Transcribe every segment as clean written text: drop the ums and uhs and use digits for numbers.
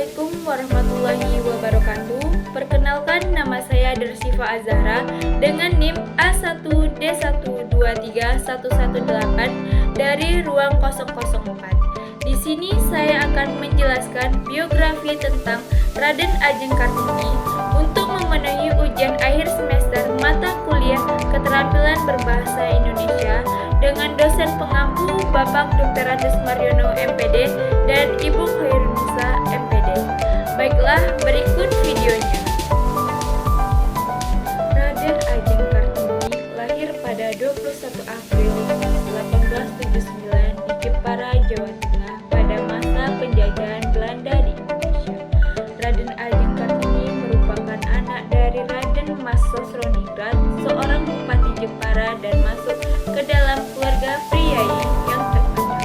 Assalamualaikum warahmatullahi wabarakatuh. Perkenalkan, nama saya Dersifa Azahra dengan NIM A1D1231118 dari ruang 004. Di sini saya akan menjelaskan biografi tentang Raden Ajeng Kartini untuk memenuhi ujian akhir semester mata kuliah Keterampilan Berbahasa Indonesia dengan dosen pengampu Bapak Dr. Andes Mariono MPD dan Ibu Khairunisa MPD. Baiklah, berikut videonya. Raden Ajeng Kartini lahir pada 21 April 1879 di Jepara, Jawa Tengah pada masa penjajahan Belanda di Indonesia. Raden Ajeng Kartini merupakan anak dari Raden Mas Sosroningrat, seorang bupati Jepara, dan masuk ke dalam keluarga priai yang terkenal.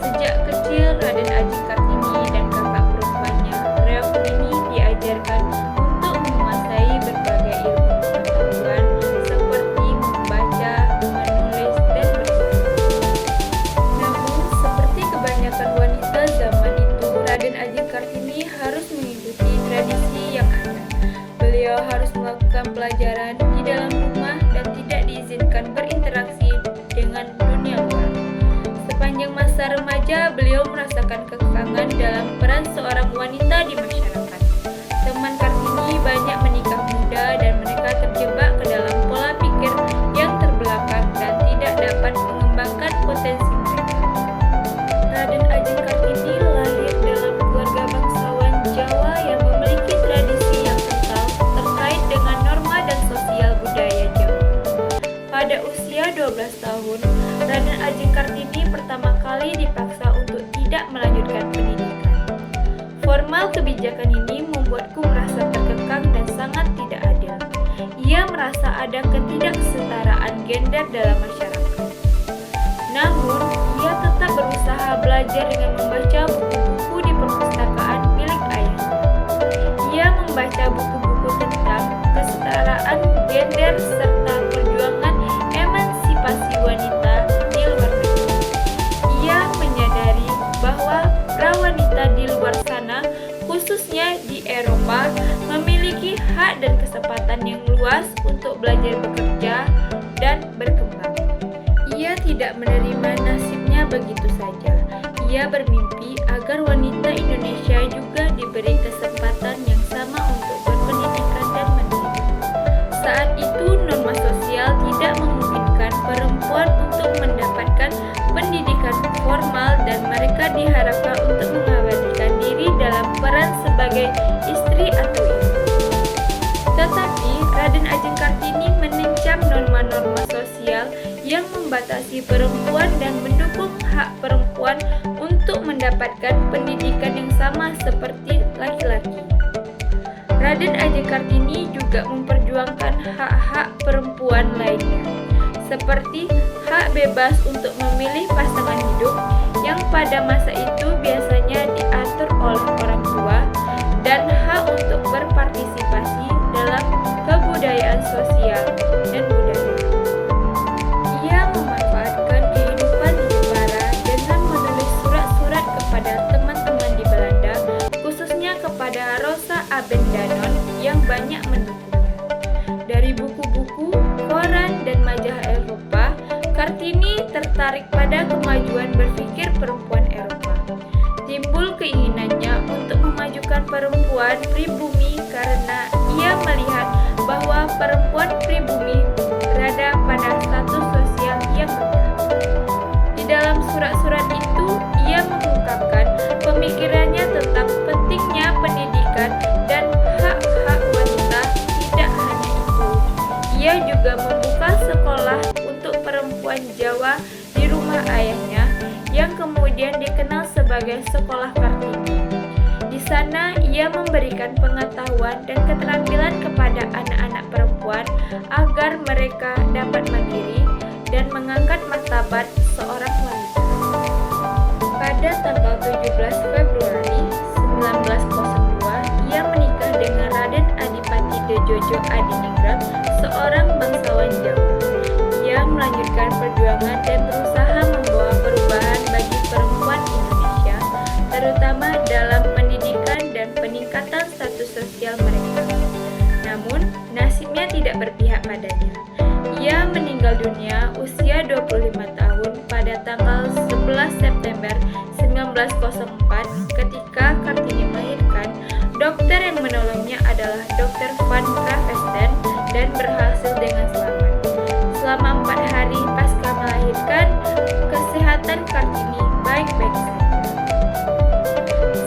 Sejak kecil, Raden Ajeng Kartini dan kakak perempuannya, Reok ini diajarkan untuk menguasai berbagai ilmu pengetahuan seperti membaca, menulis, dan bertutur. Namun, seperti kebanyakan wanita zaman itu, Raden Ajeng Kartini harus mengikuti tradisi yang ada. Beliau harus melakukan pelajaran di dalam rumah dan tidak diizinkan berinteraksi dengan dunia luar. Sepanjang masa remaja, beliau merasakan kekangan dalam peran seorang wanita di masyarakat. Teman Kartini banyak menikah muda dan mereka terjebak ke dalam pola pikir yang terbelakang dan tidak dapat mengembangkan potensi mereka. Raden Ajeng Kartini lahir dalam keluarga bangsawan Jawa yang memiliki tradisi yang kental terkait dengan norma dan sosial budaya Jawa. Pada usia 12 tahun, Raden Ajeng Kartini pertama kali dipaksa untuk tidak melanjutkan pendidikan. Formal kebijakan ini membuatku merasa terkekang dan sangat tidak adil. Ia merasa ada ketidaksetaraan gender dalam masyarakat. Namun, ia tetap berusaha belajar dengan membaca buku-buku di perpustakaan milik ayahnya. Ia membaca buku-buku tentang kesetaraan gender serta perjuangan emansipasi wanita di luar negeri. Ia menyadari bahwa prawanita di luar sana, khususnya di Eropa, memiliki hak dan kesempatan yang luas untuk belajar bekerja dan berkembang. Ia tidak menerima nasibnya begitu saja. Ia bermimpi agar wanita Indonesia juga diberi kesempatan yang sama untuk berpendidikan dan mendidik. Saat itu norma sosial tidak memungkinkan perempuan untuk mendapatkan pendidikan formal dan mereka diharapkan untuk mengabadikan diri dalam peran sebagai istri atau ibu. Tetapi Raden Ajeng Kartini menencam norma-norma sosial yang membatasi perempuan dan mendukung hak perempuan untuk mendapatkan pendidikan yang sama seperti laki-laki. Raden Ajeng Kartini juga memperjuangkan hak-hak perempuan lainnya, seperti hak bebas untuk memilih pasangan hidup yang pada masa itu biasanya diatur oleh orang tua, dan hak untuk berpartisipasi dalam kebudayaan sosial dan budaya. Ia memanfaatkan kehidupan di Jepara dengan menulis surat-surat kepada teman-teman di Belanda, khususnya kepada Rosa Abendanon yang banyak mendukungnya. Dari buku-buku, koran, dan majalah Eropa, Kartini tertarik pada kemajuan berpikir perempuan Eropa. Timbul keinginannya untuk memajukan perempuan pribumi karena ia melihat bahwa perempuan pribumi berada pada status sosial yang rendah. Di dalam surat-surat itu, ia mengungkapkan pemikirannya tentang pentingnya pendidikan dan hak-hak wanita. Tidak hanya itu, ia juga membuka sekolah untuk perempuan Jawa di rumah ayahnya yang kemudian dikenal sebagai Sekolah Kartini. Di sana ia memberikan pengetahuan dan keterampilan kepada anak-anak perempuan agar mereka dapat mandiri dan mengangkat martabat seorang wanita. Pada tanggal 17 Februari 1902, ia menikah dengan Raden Adipati Djojo Adiningrat, seorang bangsawan Jawa. Ia melanjutkan perjuangan dan berusaha membawa perubahan bagi perempuan Indonesia, terutama dalam pendidikan dan 1904 ketika Kartini melahirkan, dokter yang menolongnya adalah Dr. Van Kravesten dan berhasil dengan selamat. Selama 4 hari pasca melahirkan, kesehatan Kartini baik-baik saja.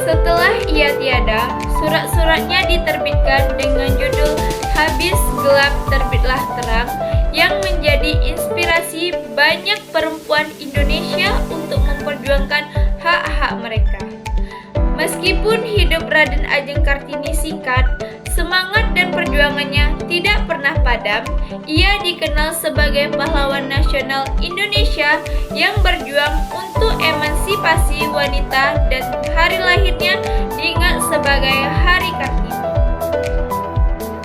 Setelah ia tiada, surat-suratnya diterbitkan dengan judul Habis Gelap Terbitlah Terang yang menjadi inspirasi banyak perempuan Indonesia untuk memperjuangkan hak-hak mereka. Meskipun hidup Raden Ajeng Kartini singkat, semangat dan perjuangannya tidak pernah padam. Ia dikenal sebagai pahlawan nasional Indonesia yang berjuang untuk emansipasi wanita dan hari lahirnya diingat sebagai Hari Kartini.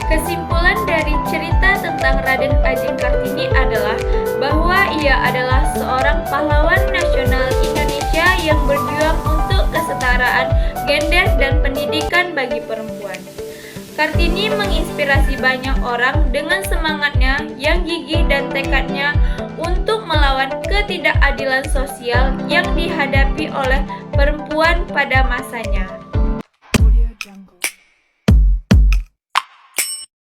Kesimpulan dari cerita tentang Raden Ajeng Kartini adalah bahwa ia adalah seorang pahlawan nasional Indonesia yang berjuang untuk kesetaraan gender dan pendidikan bagi perempuan. Kartini menginspirasi banyak orang dengan semangatnya yang gigih dan tekadnya untuk melawan ketidakadilan sosial yang dihadapi oleh perempuan pada masanya.